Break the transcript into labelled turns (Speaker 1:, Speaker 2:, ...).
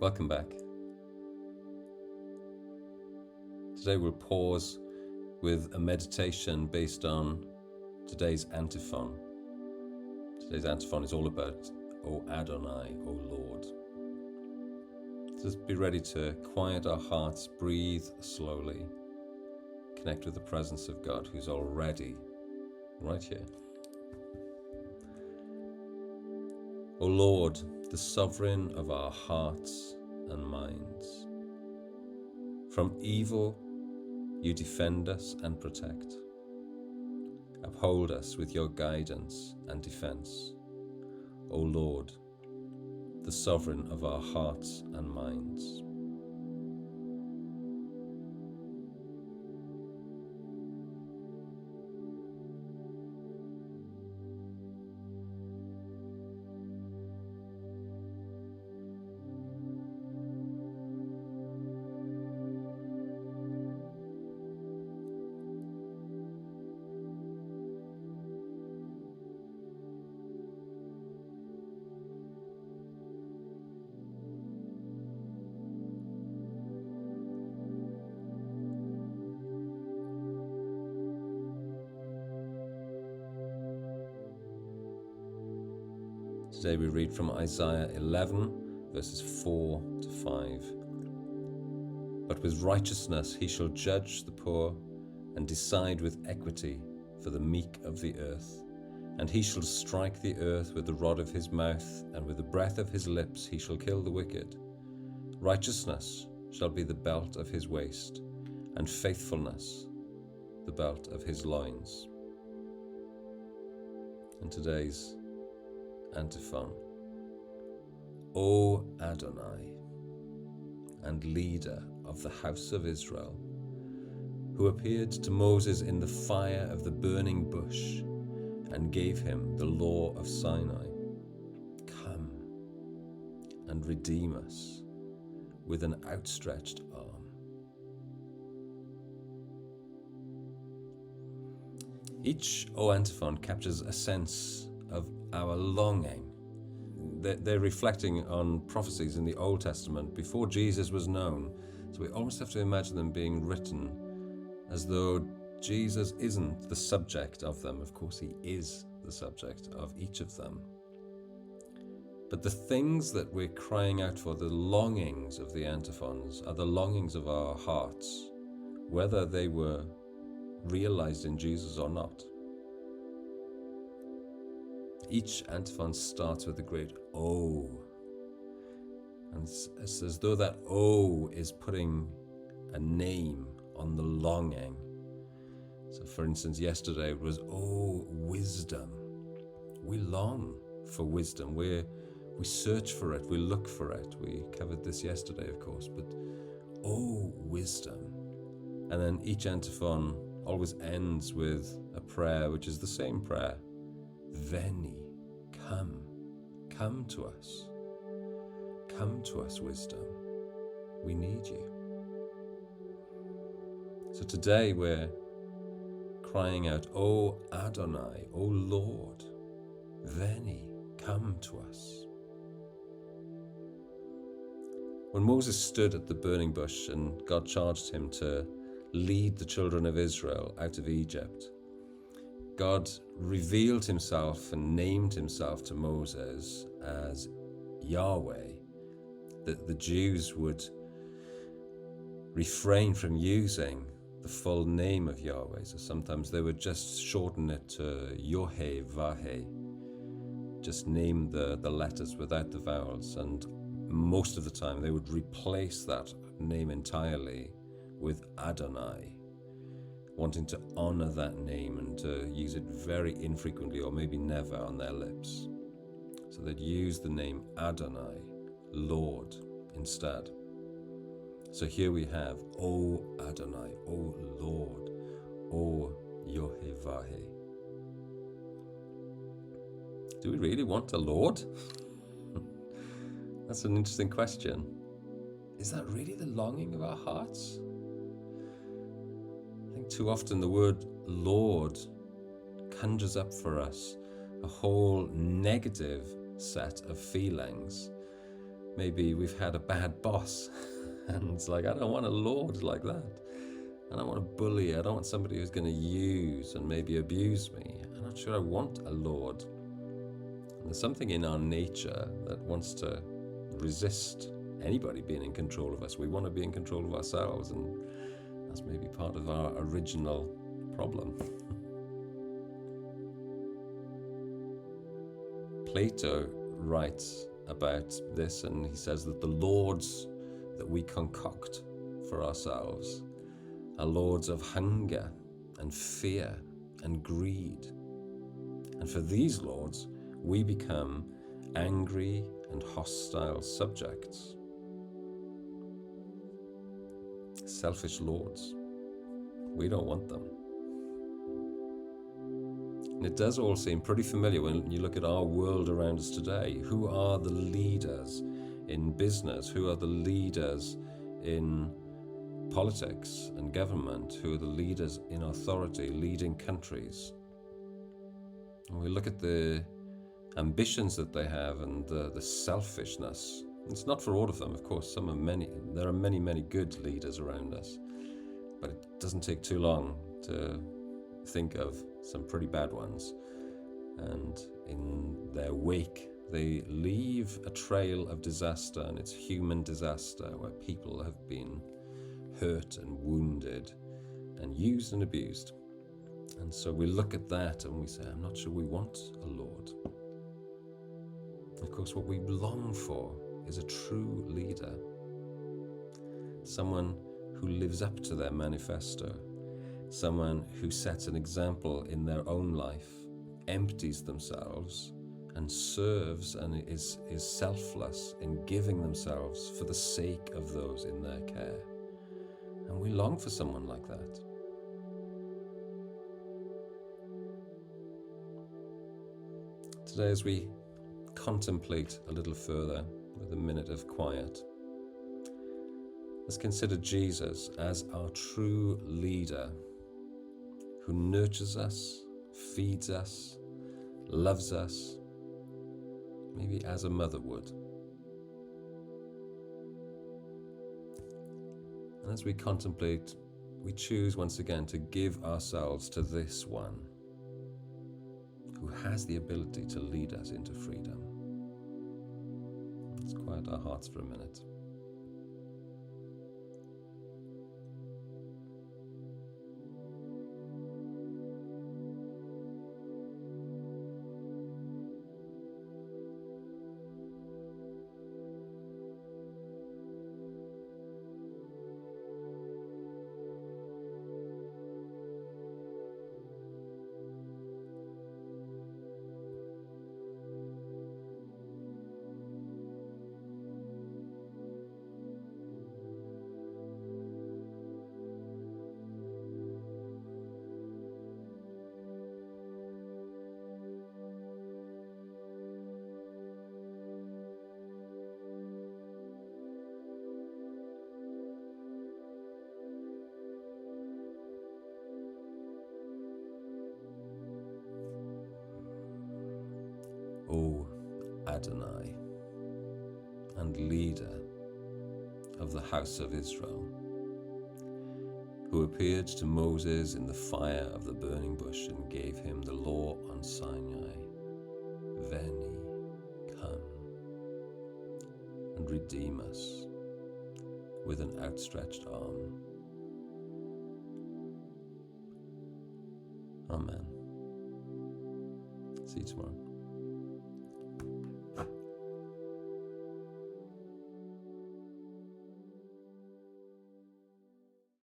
Speaker 1: Welcome back. Today we'll pause with a meditation based on today's antiphon. Today's antiphon is all about, O Adonai, O Lord. Just be ready to quiet our hearts, breathe slowly, connect with the presence of God who's already right here. O Lord, the sovereign of our hearts and minds. From evil you defend us and protect. Uphold us with your guidance and defense. O Lord, the sovereign of our hearts and minds. Today we read from Isaiah 11, verses 4 to 5. But with righteousness he shall judge the poor, and decide with equity for the meek of the earth. And he shall strike the earth with the rod of his mouth, and with the breath of his lips he shall kill the wicked. Righteousness shall be the belt of his waist, and faithfulness the belt of his loins. And today's antiphon. O Adonai, and leader of the house of Israel, who appeared to Moses in the fire of the burning bush and gave him the law of Sinai, come and redeem us with an outstretched arm. Each O antiphon captures a sense of our longing. They're reflecting on prophecies in the Old Testament before Jesus was known. So we almost have to imagine them being written as though Jesus isn't the subject of them. Of course, he is the subject of each of them. But the things that we're crying out for, the longings of the antiphons, are the longings of our hearts, whether they were realized in Jesus or not. Each antiphon starts with the great O. And it's as though that O is putting a name on the longing. So for instance, yesterday it was, O wisdom. We long for wisdom. We search for it. We look for it. We covered this yesterday, of course. But O wisdom. And then each antiphon always ends with a prayer, which is the same prayer. Veni, come to us. Come to us, wisdom. We need you. So today we're crying out, O Adonai, O Lord, Veni, come to us. When Moses stood at the burning bush and God charged him to lead the children of Israel out of Egypt, God revealed himself and named himself to Moses as Yahweh, that the Jews would refrain from using the full name of Yahweh. So sometimes they would just shorten it to Yohe-Vahe, just name the letters without the vowels. And most of the time they would replace that name entirely with Adonai, wanting to honor that name and to use it very infrequently or maybe never on their lips. So they'd use the name Adonai, Lord, instead. So here we have, O Adonai, O Lord, O Yohe-Vahe. Do we really want a Lord? That's an interesting question. Is that really the longing of our hearts? I think too often the word Lord conjures up for us a whole negative set of feelings Maybe we've had a bad boss and it's like, I don't want a Lord like that. I don't want a bully. I don't want somebody who's going to use and maybe abuse me. I'm not sure I want a Lord. And there's something in our nature that wants to resist anybody being in control of us. We want to be in control of ourselves, and that's maybe part of our original problem. Plato writes about this, and he says that the lords that we concoct for ourselves are lords of hunger and fear and greed. And for these lords, we become angry and hostile subjects. Selfish lords. We don't want them. And it does all seem pretty familiar when you look at our world around us today. Who are the leaders in business? Who are the leaders in politics and government? Who are the leaders in authority, leading countries? And we look at the ambitions that they have and the selfishness. It's not for all of them, of course. There are many good leaders around us, but it doesn't take too long to think of some pretty bad ones. And in their wake, they leave a trail of disaster, and it's human disaster where people have been hurt and wounded and used and abused. And so we look at that and we say, I'm not sure we want a Lord. Of course, what we long for is a true leader, someone who lives up to their manifesto, someone who sets an example in their own life, empties themselves, and serves and is selfless in giving themselves for the sake of those in their care. And we long for someone like that. Today, as we contemplate a little further with a minute of quiet, let's consider Jesus as our true leader who nurtures us, feeds us, loves us, maybe as a mother would. And as we contemplate, we choose once again to give ourselves to this one who has the ability to lead us into freedom. Let's quiet our hearts for a minute. O Adonai, and leader of the house of Israel, who appeared to Moses in the fire of the burning bush and gave him the law on Sinai, Veni, come and redeem us with an outstretched arm. Amen. See you tomorrow.